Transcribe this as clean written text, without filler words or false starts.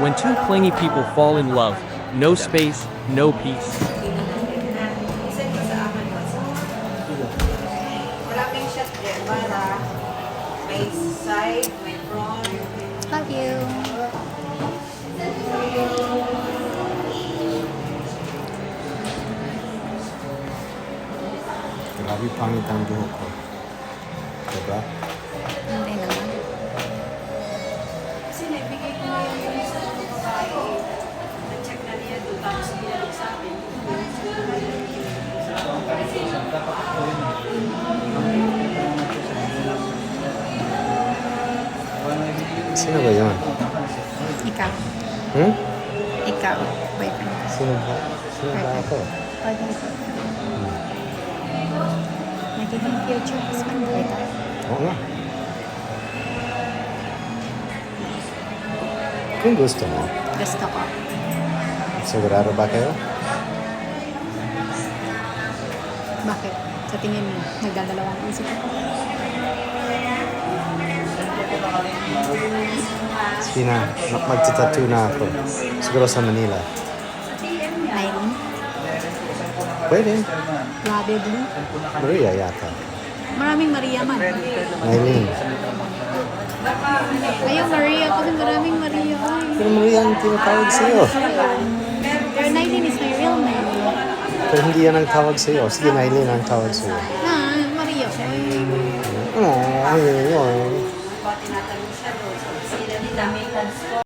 When two clingy people fall in love, no space, no peace. Isend ko sa akin WhatsApp. Maraming shot there para may side, may front. Love you. Grabe pangit ang buhok ko. Diba? Hindi naman. Kasi naibigay ko na yung isa ng babae. Na-check na niya doon. Tapos binalik sa akin. Sino ba yun? Ikaw. Hmm? Ikaw. Boyfriend ko. Sino ba? Sino ba ako? Boyfriend ko. Nagiging future husband ko ito. Oo nga. Kung gusto mo, Gusto ko. sigurado ba kayo? Bakit? Sa tingin mo, nagdadalawang isip ko. Sige na, magtatattoo na ako. Siguro sa Manila. Nylon. Pwede. Probably. Maria yata. Maraming Maria man. Maylin. Ayaw Maria kasi maraming Maria. Pero Maria ang tinatawag sa'yo. Pero Nylon is my real name. Pero hindi yan ang tawag sa'yo. Sige, Maylin ang tawag sa'yo. Na, Maria. Oh, ayun, ayun.